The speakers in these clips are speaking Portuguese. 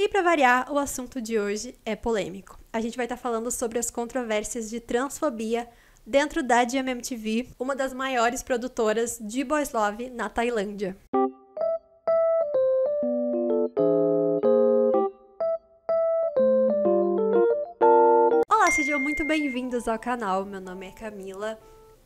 E para variar, o assunto de hoje é polêmico. A gente vai estar falando sobre as controvérsias de transfobia dentro da DMMTV, uma das maiores produtoras de boys love na Tailândia. Olá, sejam muito bem-vindos ao canal. Meu nome é Camila.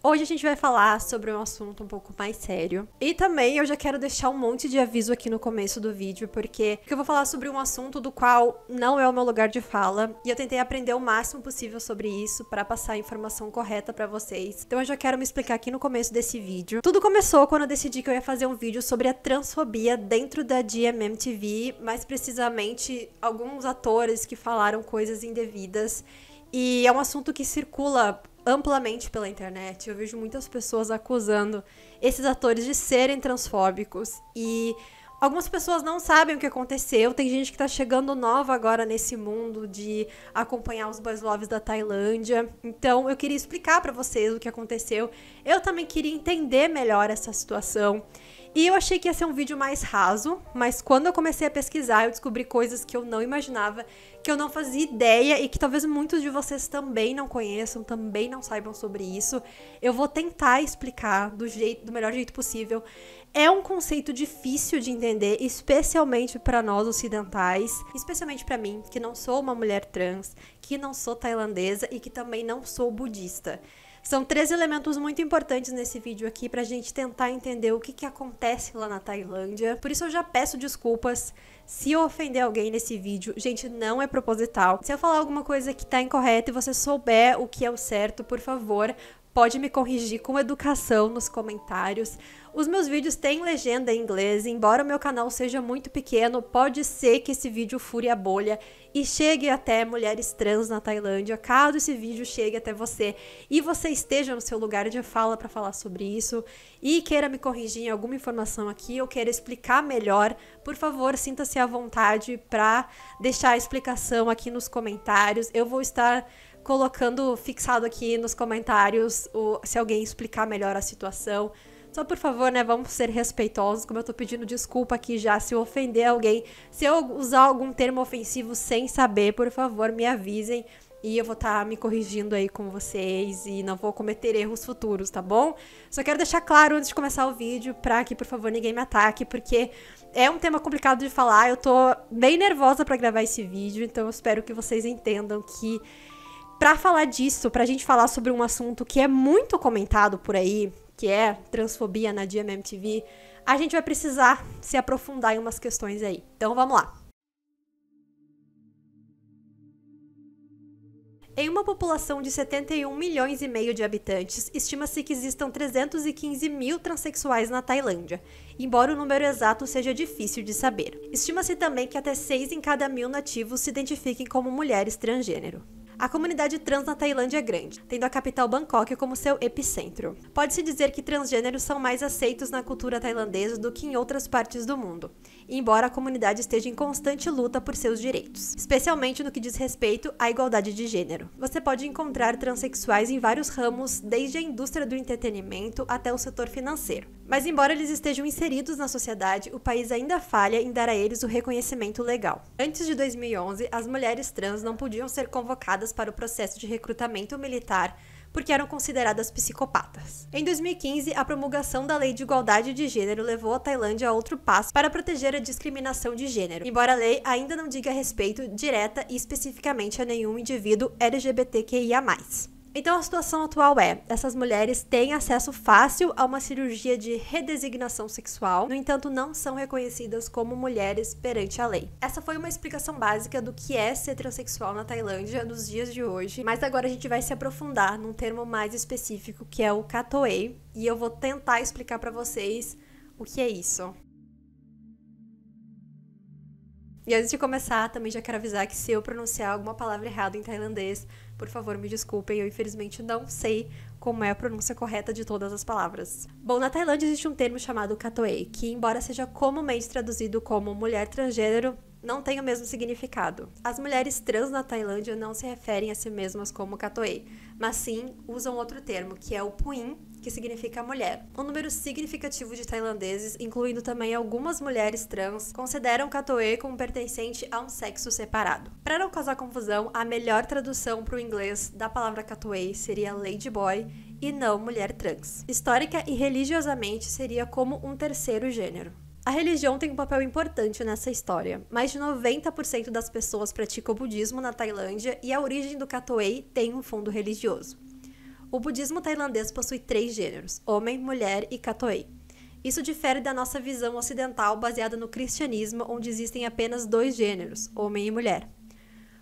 Hoje a gente vai falar sobre um assunto um pouco mais sério. E também eu já quero deixar um monte de aviso aqui no começo do vídeo, porque eu vou falar sobre um assunto do qual não é o meu lugar de fala. E eu tentei aprender o máximo possível sobre isso para passar a informação correta para vocês. Então eu já quero me explicar aqui no começo desse vídeo. Tudo começou quando eu decidi que eu ia fazer um vídeo sobre a transfobia dentro da DMMTV, mais precisamente alguns atores que falaram coisas indevidas. E é um assunto que circula amplamente pela internet. Eu vejo muitas pessoas acusando esses atores de serem transfóbicos e algumas pessoas não sabem o que aconteceu. Tem gente que tá chegando nova agora nesse mundo de acompanhar os boys loves da Tailândia. Então eu queria explicar pra vocês o que aconteceu. Eu também queria entender melhor essa situação. E eu achei que ia ser um vídeo mais raso, mas quando eu comecei a pesquisar, eu descobri coisas que eu não imaginava, que eu não fazia ideia e que talvez muitos de vocês também não conheçam, também não saibam sobre isso. Eu vou tentar explicar do melhor jeito possível. É um conceito difícil de entender, especialmente para nós ocidentais, especialmente para mim, que não sou uma mulher trans, que não sou tailandesa e que também não sou budista. São 3 elementos muito importantes nesse vídeo aqui pra gente tentar entender o que acontece lá na Tailândia. Por isso eu já peço desculpas se eu ofender alguém nesse vídeo. Gente, não é proposital. Se eu falar alguma coisa que tá incorreta e você souber o que é o certo, por favor, pode me corrigir com educação nos comentários. Os meus vídeos têm legenda em inglês, embora o meu canal seja muito pequeno, pode ser que esse vídeo fure a bolha e chegue até mulheres trans na Tailândia, caso esse vídeo chegue até você e você esteja no seu lugar de fala para falar sobre isso e queira me corrigir em alguma informação aqui ou queira explicar melhor, por favor, sinta-se à vontade para deixar a explicação aqui nos comentários. Eu vou estar colocando fixado aqui nos comentários se alguém explicar melhor a situação. Só por favor, né, vamos ser respeitosos, como eu tô pedindo desculpa aqui já, se eu ofender alguém, se eu usar algum termo ofensivo sem saber, por favor, me avisem e eu vou estar me corrigindo aí com vocês e não vou cometer erros futuros, tá bom? Só quero deixar claro antes de começar o vídeo pra que, por favor, ninguém me ataque, porque é um tema complicado de falar, eu tô bem nervosa pra gravar esse vídeo, então eu espero que vocês entendam que pra falar disso, pra gente falar sobre um assunto que é muito comentado por aí, que é transfobia na DMMTV, a gente vai precisar se aprofundar em umas questões aí. Então vamos lá. Em uma população de 71 milhões e meio de habitantes, estima-se que existam 315 mil transexuais na Tailândia, embora o número exato seja difícil de saber. Estima-se também que até 6 em cada 1000 nativos se identifiquem como mulheres transgênero. A comunidade trans na Tailândia é grande, tendo a capital Bangkok como seu epicentro. Pode-se dizer que transgêneros são mais aceitos na cultura tailandesa do que em outras partes do mundo, embora a comunidade esteja em constante luta por seus direitos, especialmente no que diz respeito à igualdade de gênero. Você pode encontrar transexuais em vários ramos, desde a indústria do entretenimento até o setor financeiro. Mas embora eles estejam inseridos na sociedade, o país ainda falha em dar a eles o reconhecimento legal. Antes de 2011, as mulheres trans não podiam ser convocadas para o processo de recrutamento militar porque eram consideradas psicopatas. Em 2015, a promulgação da Lei de Igualdade de Gênero levou a Tailândia a outro passo para proteger a discriminação de gênero, embora a lei ainda não diga respeito direta e especificamente a nenhum indivíduo LGBTQIA+. Então a situação atual é, essas mulheres têm acesso fácil a uma cirurgia de redesignação sexual, no entanto não são reconhecidas como mulheres perante a lei. Essa foi uma explicação básica do que é ser transexual na Tailândia nos dias de hoje, mas agora a gente vai se aprofundar num termo mais específico que é o Katoei, e eu vou tentar explicar pra vocês o que é isso. E antes de começar, também já quero avisar que se eu pronunciar alguma palavra errada em tailandês, por favor, me desculpem, eu infelizmente não sei como é a pronúncia correta de todas as palavras. Bom, na Tailândia existe um termo chamado Katoei, que embora seja comumente traduzido como mulher transgênero, não tem o mesmo significado. As mulheres trans na Tailândia não se referem a si mesmas como Katoei, mas sim usam outro termo, que é o Puin, que significa mulher. Um número significativo de tailandeses, incluindo também algumas mulheres trans, consideram Katoe como pertencente a um sexo separado. Para não causar confusão, a melhor tradução para o inglês da palavra Katoe seria ladyboy e não mulher trans. Histórica e religiosamente seria como um terceiro gênero. A religião tem um papel importante nessa história. Mais de 90% das pessoas praticam o budismo na Tailândia e a origem do Katoe tem um fundo religioso. O budismo tailandês possui 3 gêneros, homem, mulher e Katoe. Isso difere da nossa visão ocidental baseada no cristianismo, onde existem apenas 2 gêneros, homem e mulher.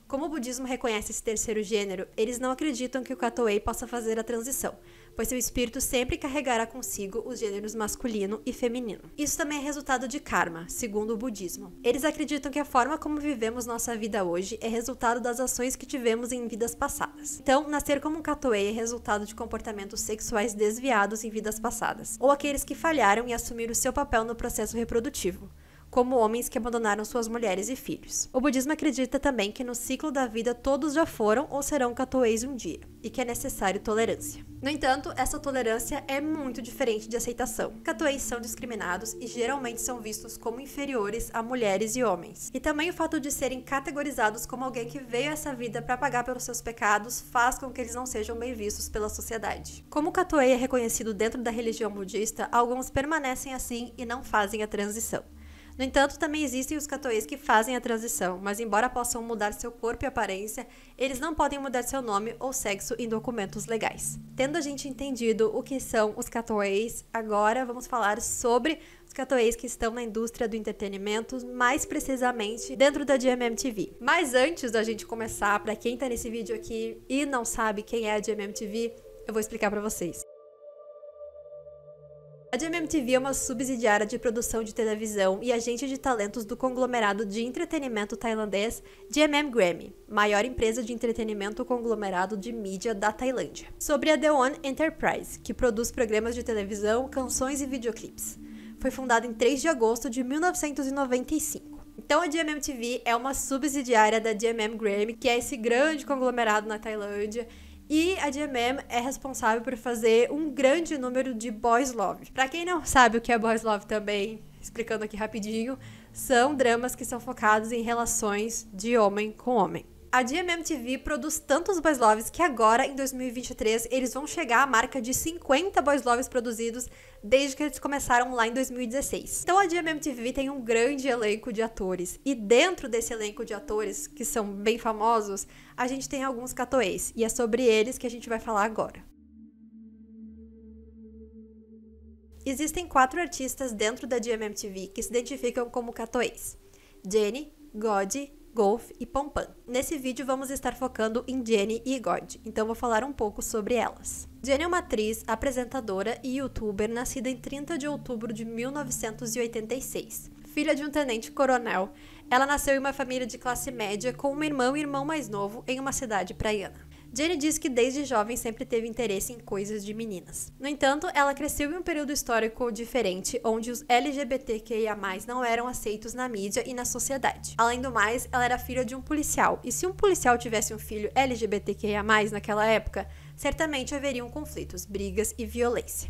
Como o budismo reconhece esse terceiro gênero, eles não acreditam que o Katoe possa fazer a transição, pois seu espírito sempre carregará consigo os gêneros masculino e feminino. Isso também é resultado de karma, segundo o budismo. Eles acreditam que a forma como vivemos nossa vida hoje é resultado das ações que tivemos em vidas passadas. Então, nascer como um Katoe é resultado de comportamentos sexuais desviados em vidas passadas, ou aqueles que falharam em assumir o seu papel no processo reprodutivo, como homens que abandonaram suas mulheres e filhos. O budismo acredita também que no ciclo da vida todos já foram ou serão Katoes um dia, e que é necessário tolerância. No entanto, essa tolerância é muito diferente de aceitação. Katoes são discriminados e geralmente são vistos como inferiores a mulheres e homens. E também o fato de serem categorizados como alguém que veio a essa vida para pagar pelos seus pecados faz com que eles não sejam bem vistos pela sociedade. Como o Katoe é reconhecido dentro da religião budista, alguns permanecem assim e não fazem a transição. No entanto, também existem os Katoes que fazem a transição, mas embora possam mudar seu corpo e aparência, eles não podem mudar seu nome ou sexo em documentos legais. Tendo a gente entendido o que são os Katoes, agora vamos falar sobre os Katoes que estão na indústria do entretenimento, mais precisamente dentro da GMMTV. Mas antes da gente começar, para quem tá nesse vídeo aqui e não sabe quem é a GMMTV, eu vou explicar para vocês. A GMMTV é uma subsidiária de produção de televisão e agente de talentos do conglomerado de entretenimento tailandês GMM, maior empresa de entretenimento conglomerado de mídia da Tailândia. Sobre a The One Enterprise, que produz programas de televisão, canções e videoclipes. Foi fundada em 3 de agosto de 1995. Então a GMMTV é uma subsidiária da GMM, que é esse grande conglomerado na Tailândia. E a GMM é responsável por fazer um grande número de boys love. Pra quem não sabe o que é boys love também, explicando aqui rapidinho, são dramas que são focados em relações de homem com homem. A GMMTV produz tantos boys loves que agora, em 2023, eles vão chegar à marca de 50 boys loves produzidos desde que eles começaram lá em 2016. Então a GMMTV tem um grande elenco de atores. E dentro desse elenco de atores, que são bem famosos, a gente tem alguns Katoes. E é sobre eles que a gente vai falar agora. Existem 4 artistas dentro da GMMTV que se identificam como Katoes: Jennie, God, Golf e Pompan. Nesse vídeo vamos estar focando em Jennie e God, então vou falar um pouco sobre elas. Jennie é uma atriz, apresentadora e youtuber nascida em 30 de outubro de 1986. Filha de um tenente-coronel, ela nasceu em uma família de classe média com uma irmã e irmão mais novo em uma cidade praiana. Jennie diz que desde jovem sempre teve interesse em coisas de meninas. No entanto, ela cresceu em um período histórico diferente, onde os LGBTQIA+, não eram aceitos na mídia e na sociedade. Além do mais, ela era filha de um policial, e se um policial tivesse um filho LGBTQIA+, naquela época, certamente haveriam conflitos, brigas e violência.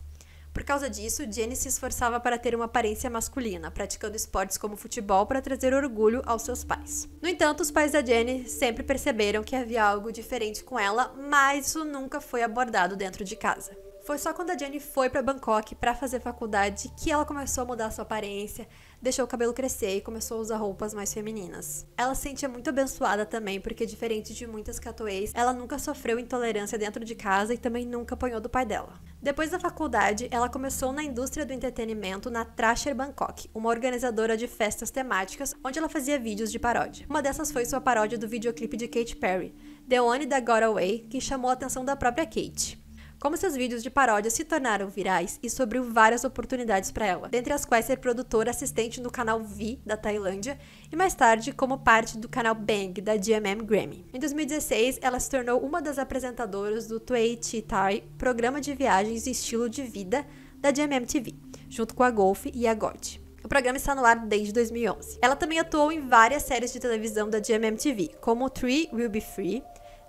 Por causa disso, Jennie se esforçava para ter uma aparência masculina, praticando esportes como futebol para trazer orgulho aos seus pais. No entanto, os pais da Jennie sempre perceberam que havia algo diferente com ela, mas isso nunca foi abordado dentro de casa. Foi só quando a Jennie foi para Bangkok para fazer faculdade que ela começou a mudar sua aparência, deixou o cabelo crescer e começou a usar roupas mais femininas. Ela se sentia muito abençoada também, porque diferente de muitas Katoes, ela nunca sofreu intolerância dentro de casa e também nunca apanhou do pai dela. Depois da faculdade, ela começou na indústria do entretenimento na Thrasher Bangkok, uma organizadora de festas temáticas, onde ela fazia vídeos de paródia. Uma dessas foi sua paródia do videoclipe de Katy Perry, The One That Got Away, que chamou a atenção da própria Katy. Como seus vídeos de paródia se tornaram virais, isso abriu várias oportunidades para ela, dentre as quais ser produtora assistente no canal V da Tailândia e mais tarde como parte do canal Bang da GMM. Em 2016, ela se tornou uma das apresentadoras do Tuay Chi Thai, programa de viagens e estilo de vida da GMMTV, junto com a Golf e a God. O programa está no ar desde 2011. Ela também atuou em várias séries de televisão da GMMTV, como Three Will Be Free,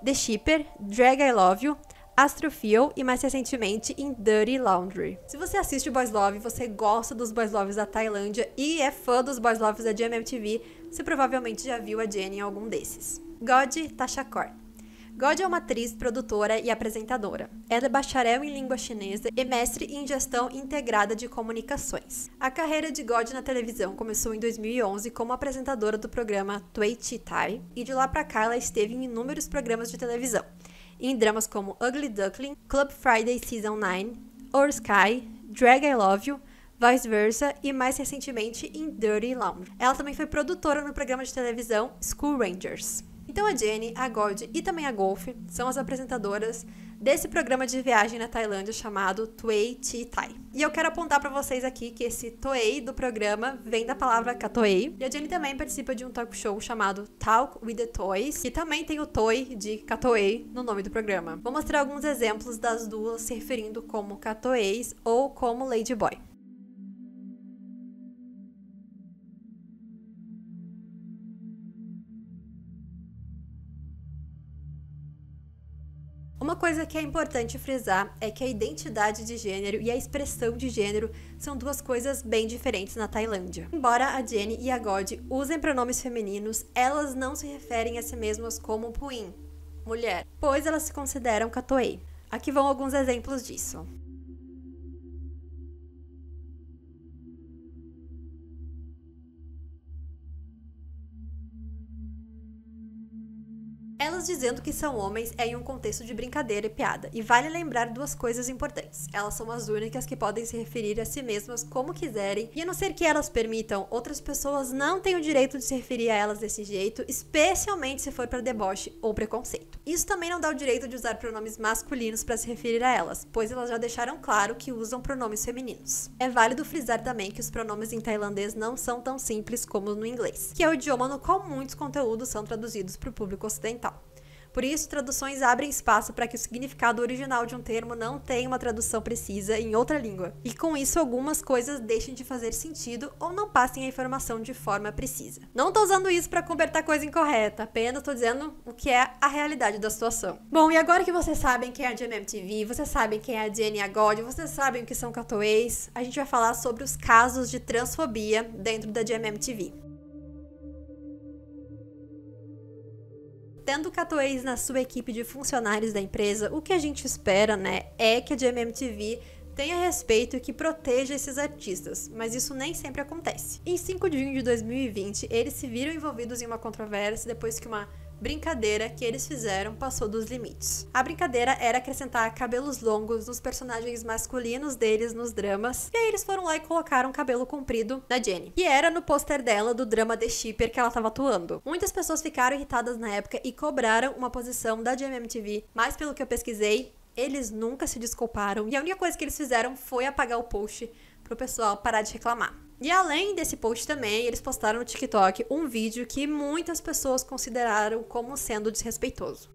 The Shipper, Drag I Love You, Astrophil e mais recentemente em Dirty Laundry. Se você assiste Boys Love, você gosta dos Boys Loves da Tailândia e é fã dos Boys Loves da GMMTV, você provavelmente já viu a Jennie em algum desses. God Tashakor. God é uma atriz, produtora e apresentadora. Ela é bacharel em língua chinesa e mestre em gestão integrada de comunicações. A carreira de God na televisão começou em 2011 como apresentadora do programa Tuey Chi Tai, e de lá pra cá ela esteve em inúmeros programas de televisão, em dramas como Ugly Duckling, Club Friday Season 9, Our Sky, Drag I Love You, Vice Versa e mais recentemente em Dirty Laundry. Ela também foi produtora no programa de televisão School Rangers. Então a Jennie, a God e também a Golf são as apresentadoras desse programa de viagem na Tailândia chamado Tuey Chi Tai. E eu quero apontar pra vocês aqui que esse Toei do programa vem da palavra Katoei. E a Jennie também participa de um talk show chamado Talk with the Toys, que também tem o Toy de Katoei no nome do programa. Vou mostrar alguns exemplos das duas se referindo como Katoeis ou como Ladyboy. Uma coisa que é importante frisar é que a identidade de gênero e a expressão de gênero são duas coisas bem diferentes na Tailândia. Embora a Jennie e a God usem pronomes femininos, elas não se referem a si mesmas como Puin, mulher, pois elas se consideram Katoei. Aqui vão alguns exemplos disso. Elas dizendo que são homens é em um contexto de brincadeira e piada, e vale lembrar duas coisas importantes. Elas são as únicas que podem se referir a si mesmas como quiserem, e a não ser que elas permitam, outras pessoas não têm o direito de se referir a elas desse jeito, especialmente se for para deboche ou preconceito. Isso também não dá o direito de usar pronomes masculinos para se referir a elas, pois elas já deixaram claro que usam pronomes femininos. É válido frisar também que os pronomes em tailandês não são tão simples como no inglês, que é o idioma no qual muitos conteúdos são traduzidos para o público ocidental. Por isso, traduções abrem espaço para que o significado original de um termo não tenha uma tradução precisa em outra língua, e com isso algumas coisas deixem de fazer sentido ou não passem a informação de forma precisa. Não estou usando isso para converter coisa incorreta, apenas estou dizendo o que é a realidade da situação. Bom, e agora que vocês sabem quem é a GMMTV, vocês sabem quem é a Jennie e a God, vocês sabem o que são Katoeis, a gente vai falar sobre os casos de transfobia dentro da GMMTV. Tendo Katoeis na sua equipe de funcionários da empresa, o que a gente espera, é que a GMMTV tenha respeito e que proteja esses artistas, mas isso nem sempre acontece. Em 5 de junho de 2020, eles se viram envolvidos em uma controvérsia depois que uma brincadeira que eles fizeram passou dos limites. A brincadeira era acrescentar cabelos longos nos personagens masculinos deles nos dramas, e aí eles foram lá e colocaram cabelo comprido na Jennie, que era no pôster dela do drama The Shipper que ela estava atuando. Muitas pessoas ficaram irritadas na época e cobraram uma posição da GMMTV, mas pelo que eu pesquisei, eles nunca se desculparam e a única coisa que eles fizeram foi apagar o post pro pessoal parar de reclamar. E além desse post também, eles postaram no TikTok um vídeo que muitas pessoas consideraram como sendo desrespeitoso.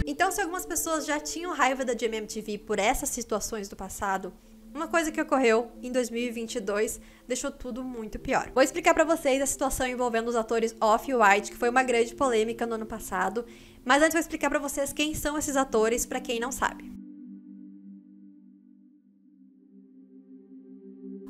Então, se algumas pessoas já tinham raiva da GMMTV por essas situações do passado, uma coisa que ocorreu em 2022 deixou tudo muito pior. Vou explicar pra vocês a situação envolvendo os atores Off e White, que foi uma grande polêmica no ano passado, mas antes vou explicar pra vocês quem são esses atores, pra quem não sabe.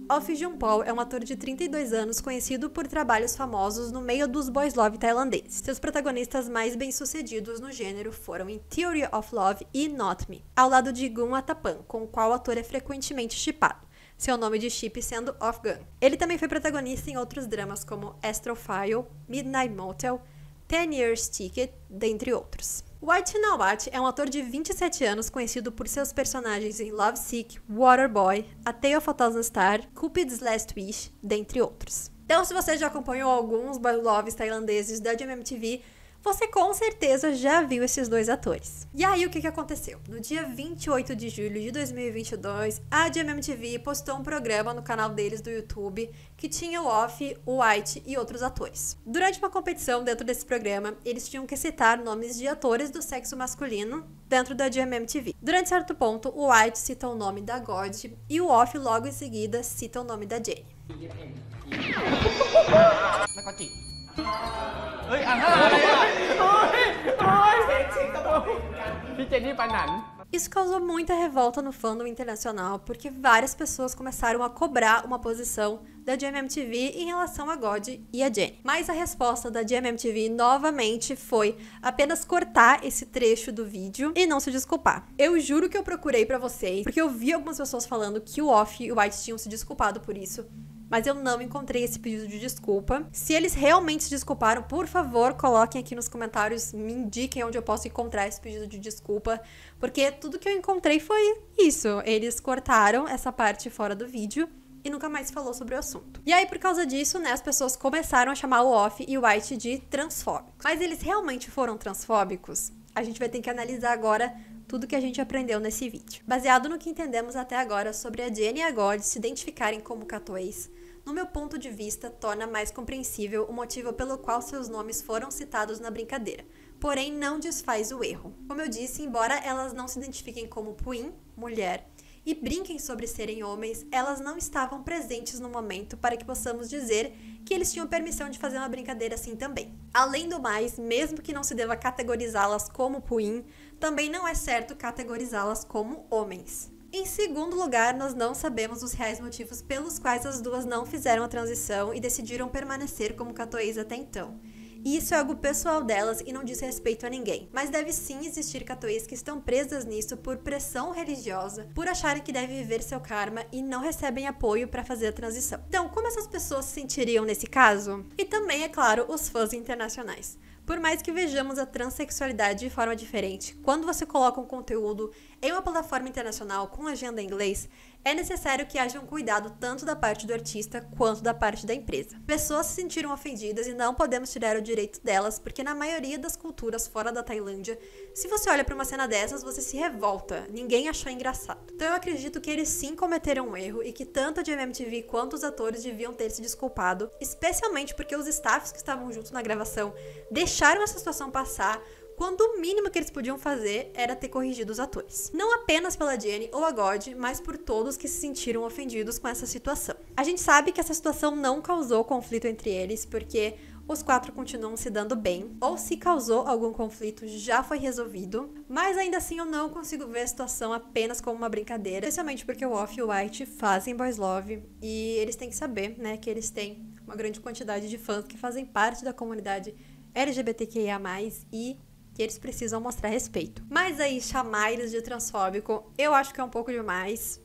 Off Jung-paul é um ator de 32 anos conhecido por trabalhos famosos no meio dos boys love tailandeses. Seus protagonistas mais bem-sucedidos no gênero foram em Theory of Love e Not Me, ao lado de Gun Atapan, com o qual o ator é frequentemente shippado, seu nome de ship sendo Off Gun. Ele também foi protagonista em outros dramas como Astrophile, Midnight Motel, 10 Years Ticket, dentre outros. White Nawat é um ator de 27 anos conhecido por seus personagens em Lovesick, Waterboy, A Tale of a Thousand Stars, Cupid's Last Wish, dentre outros. Então, se você já acompanhou alguns boy loves tailandeses da GMMTV, você com certeza já viu esses dois atores. E aí, o que aconteceu? No dia 28 de julho de 2022, a GMMTV postou um programa no canal deles do YouTube que tinha o Off, o White e outros atores. Durante uma competição dentro desse programa, eles tinham que citar nomes de atores do sexo masculino dentro da GMMTV. Durante certo ponto, o White cita o nome da God e o Off logo em seguida cita o nome da Jennie. พี่เจนนี่ปานัน Isso causou muita revolta no fandom internacional, porque várias pessoas começaram a cobrar uma posição da GMMTV em relação a God e a Jennie. Mas a resposta da GMMTV novamente foi apenas cortar esse trecho do vídeo e não se desculpar. Eu juro que eu procurei pra vocês, porque eu vi algumas pessoas falando que o Off e o White tinham se desculpado por isso, mas eu não encontrei esse pedido de desculpa. Se eles realmente se desculparam, por favor, coloquem aqui nos comentários, me indiquem onde eu posso encontrar esse pedido de desculpa, porque tudo que eu encontrei foi isso. Eles cortaram essa parte fora do vídeo e nunca mais falou sobre o assunto. E aí, por causa disso, né, as pessoas começaram a chamar o Off e o White de transfóbicos. Mas eles realmente foram transfóbicos? A gente vai ter que analisar agora tudo que a gente aprendeu nesse vídeo. Baseado no que entendemos até agora sobre a Jennie e a God se identificarem como catoês, no meu ponto de vista, torna mais compreensível o motivo pelo qual seus nomes foram citados na brincadeira, porém não desfaz o erro. Como eu disse, embora elas não se identifiquem como Puin, mulher, e brinquem sobre serem homens, elas não estavam presentes no momento para que possamos dizer que eles tinham permissão de fazer uma brincadeira assim também. Além do mais, mesmo que não se deva categorizá-las como Puin, também não é certo categorizá-las como homens. Em segundo lugar, nós não sabemos os reais motivos pelos quais as duas não fizeram a transição e decidiram permanecer como catoês até então. E isso é algo pessoal delas e não diz respeito a ninguém. Mas deve sim existir catoês que estão presas nisso por pressão religiosa, por acharem que devem viver seu karma e não recebem apoio para fazer a transição. Então, como essas pessoas se sentiriam nesse caso? E também, é claro, os fãs internacionais. Por mais que vejamos a transexualidade de forma diferente, quando você coloca um conteúdo em uma plataforma internacional com legenda em inglês, é necessário que haja um cuidado tanto da parte do artista quanto da parte da empresa. Pessoas se sentiram ofendidas e não podemos tirar o direito delas, porque na maioria das culturas fora da Tailândia, se você olha para uma cena dessas, você se revolta. Ninguém achou engraçado. Então eu acredito que eles sim cometeram um erro e que tanto a GMMTV quanto os atores deviam ter se desculpado, especialmente porque os staffs que estavam juntos na gravação deixaram essa situação passar, quando o mínimo que eles podiam fazer era ter corrigido os atores. Não apenas pela Jennie ou a God, mas por todos que se sentiram ofendidos com essa situação. A gente sabe que essa situação não causou conflito entre eles, porque os quatro continuam se dando bem, ou se causou algum conflito, já foi resolvido, mas ainda assim eu não consigo ver a situação apenas como uma brincadeira, especialmente porque o Off e o White fazem boys love, e eles têm que saber, né, que eles têm uma grande quantidade de fãs que fazem parte da comunidade LGBTQIA+, e que eles precisam mostrar respeito. Mas aí, chamar eles de transfóbico, eu acho que é um pouco demais,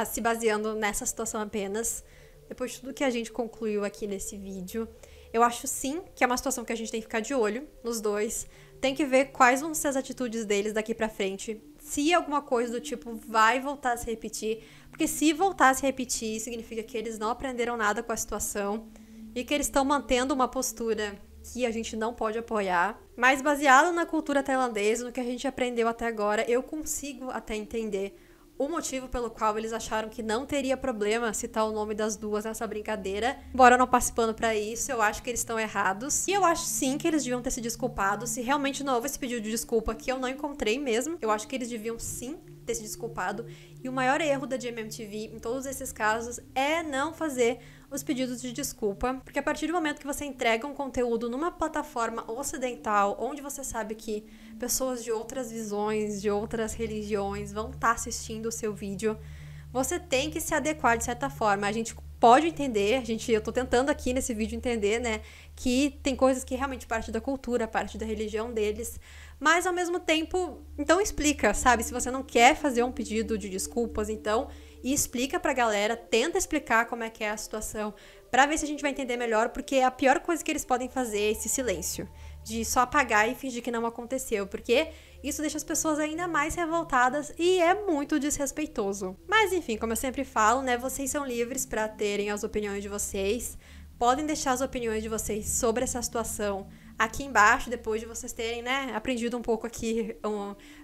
se baseando nessa situação apenas, depois de tudo que a gente concluiu aqui nesse vídeo. Eu acho sim que é uma situação que a gente tem que ficar de olho nos dois, tem que ver quais vão ser as atitudes deles daqui pra frente, se alguma coisa do tipo vai voltar a se repetir, porque se voltar a se repetir, significa que eles não aprenderam nada com a situação e que eles estão mantendo uma postura que a gente não pode apoiar, mas baseado na cultura tailandesa, no que a gente aprendeu até agora, eu consigo até entender o motivo pelo qual eles acharam que não teria problema citar o nome das duas nessa brincadeira. Embora eu não passe pano pra isso, eu acho que eles estão errados. E eu acho sim que eles deviam ter se desculpado. Se realmente não houve esse pedido de desculpa, que eu não encontrei mesmo, eu acho que eles deviam sim ter se desculpado. E o maior erro da GMMTV em todos esses casos é não fazer os pedidos de desculpa, porque a partir do momento que você entrega um conteúdo numa plataforma ocidental, onde você sabe que pessoas de outras visões, de outras religiões vão estar assistindo o seu vídeo, você tem que se adequar de certa forma. A gente pode entender, eu tô tentando aqui nesse vídeo entender, né, que tem coisas que realmente parte da cultura, parte da religião deles, mas ao mesmo tempo, então explica, sabe? Se você não quer fazer um pedido de desculpas, então explica pra galera, tenta explicar como é que é a situação, pra ver se a gente vai entender melhor, porque a pior coisa que eles podem fazer é esse silêncio, de só apagar e fingir que não aconteceu, porque isso deixa as pessoas ainda mais revoltadas e é muito desrespeitoso. Mas enfim, como eu sempre falo, né, vocês são livres pra terem as opiniões de vocês, podem deixar as opiniões de vocês sobre essa situação aqui embaixo, depois de vocês terem, né, aprendido um pouco aqui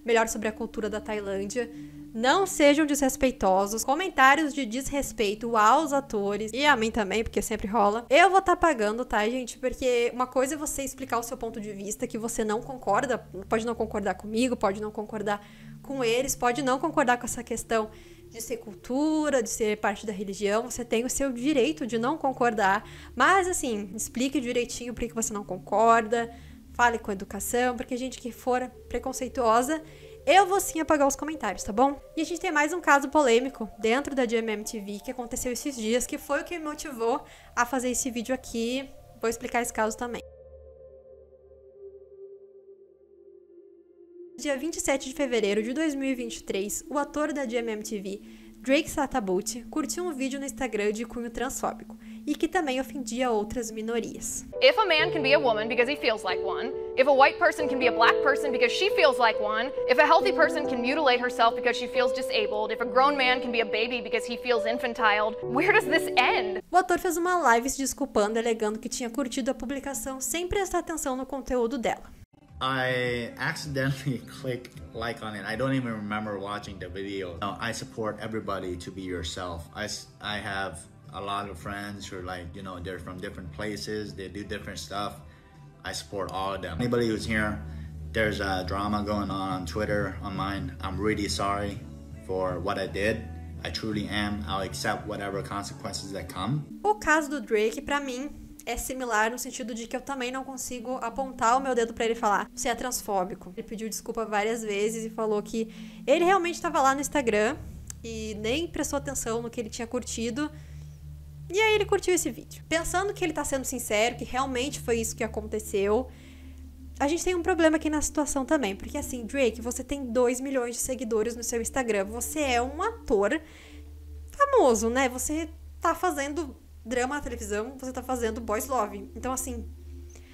melhor sobre a cultura da Tailândia. Não sejam desrespeitosos. Comentários de desrespeito aos atores e a mim também, porque sempre rola. Eu vou estar pagando, tá, gente? Porque uma coisa é você explicar o seu ponto de vista, que você não concorda, pode não concordar comigo, pode não concordar com eles, pode não concordar com essa questão de ser cultura, de ser parte da religião, você tem o seu direito de não concordar, mas assim, explique direitinho por que você não concorda, fale com educação, porque gente que for preconceituosa, eu vou sim apagar os comentários, tá bom? E a gente tem mais um caso polêmico dentro da GMMTV que aconteceu esses dias, que foi o que me motivou a fazer esse vídeo aqui. Vou explicar esse caso também. Dia 27 de fevereiro de 2023, o ator da GMMTV, Drake Satabuti, curtiu um vídeo no Instagram de cunho transfóbico e que também ofendia outras minorias. If a man can be a woman because he feels like one, if a white person can be a black person because she feels like one, if a healthy person can mutilate herself because she feels disabled, if a grown man can be a baby because he feels infantile, where does this end? O ator fez uma live se desculpando, alegando que tinha curtido a publicação sem prestar atenção no conteúdo dela. I accidentally clicked like on it. I don't even remember watching the video. No, I support everybody to be yourself. I have a lot of friends who are like, you know, they're from different places, they do different stuff. I support all of them. Anybody who's here, there's a drama going on Twitter, on mine. I'm really sorry for what I did. I truly am. I'll accept whatever consequences that come. O caso do Drake, pra mim, é similar no sentido de que eu também não consigo apontar o meu dedo pra ele falar: você é transfóbico. Ele pediu desculpa várias vezes e falou que ele realmente estava lá no Instagram e nem prestou atenção no que ele tinha curtido. E aí ele curtiu esse vídeo. Pensando que ele tá sendo sincero, que realmente foi isso que aconteceu, a gente tem um problema aqui na situação também. Porque assim, Drake, você tem 2 milhões de seguidores no seu Instagram. Você é um ator famoso, né? Você tá fazendo drama na televisão, você tá fazendo boys love. Então assim,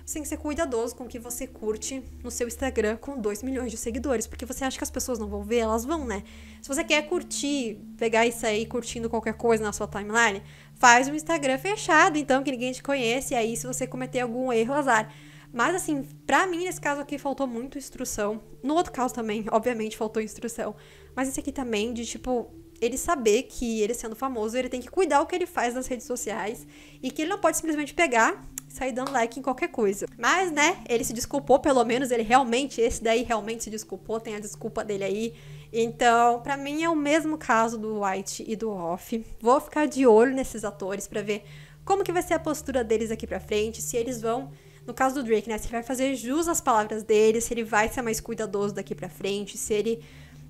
você tem que ser cuidadoso com o que você curte no seu Instagram com 2 milhões de seguidores. Porque você acha que as pessoas não vão ver? Elas vão, né? Se você quer curtir, pegar e sair curtindo qualquer coisa na sua timeline, faz um Instagram fechado, então, que ninguém te conhece. E aí, se você cometer algum erro, azar. Mas assim, pra mim, nesse caso aqui, faltou muito instrução. No outro caso também, obviamente, faltou instrução. Mas esse aqui também, de tipo, ele saber que ele sendo famoso, ele tem que cuidar o que ele faz nas redes sociais. E que ele não pode simplesmente pegar e sair dando like em qualquer coisa. Mas, né, ele se desculpou, pelo menos, esse daí realmente se desculpou, tem a desculpa dele aí. Então, pra mim, é o mesmo caso do White e do Off. Vou ficar de olho nesses atores pra ver como que vai ser a postura deles aqui pra frente, se eles vão... No caso do Drake, né, se ele vai fazer jus às palavras dele, se ele vai ser mais cuidadoso daqui pra frente, se ele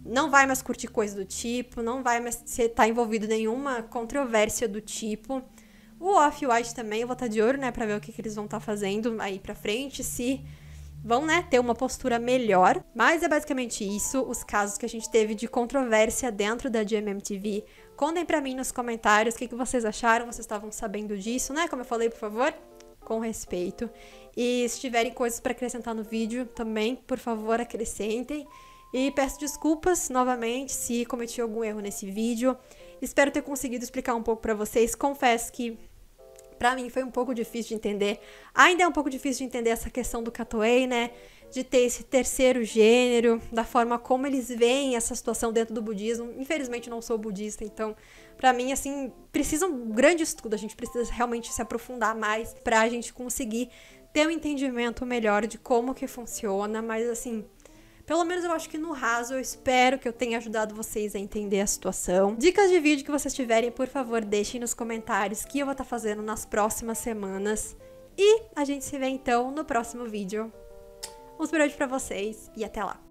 não vai mais curtir coisa do tipo, não vai mais estar envolvido em nenhuma controvérsia do tipo. O Off-White também, eu vou estar de olho, né, pra ver o que eles vão estar fazendo aí pra frente, se vão, né, ter uma postura melhor. Mas é basicamente isso, os casos que a gente teve de controvérsia dentro da GMMTV. Contem pra mim nos comentários o que vocês acharam, vocês estavam sabendo disso, né, como eu falei, por favor, com respeito. E se tiverem coisas pra acrescentar no vídeo também, por favor, acrescentem. E peço desculpas novamente se cometi algum erro nesse vídeo. Espero ter conseguido explicar um pouco pra vocês. Confesso que pra mim foi um pouco difícil de entender. Ainda é um pouco difícil de entender essa questão do Catoei, né? De ter esse terceiro gênero, da forma como eles veem essa situação dentro do budismo. Infelizmente eu não sou budista, então pra mim, assim, precisa um grande estudo. A gente precisa realmente se aprofundar mais pra gente conseguir ter um entendimento melhor de como que funciona. Mas assim, pelo menos eu acho que no raso, eu espero que eu tenha ajudado vocês a entender a situação. Dicas de vídeo que vocês tiverem, por favor, deixem nos comentários que eu vou estar fazendo nas próximas semanas. E a gente se vê então no próximo vídeo. Um beijo pra vocês e até lá!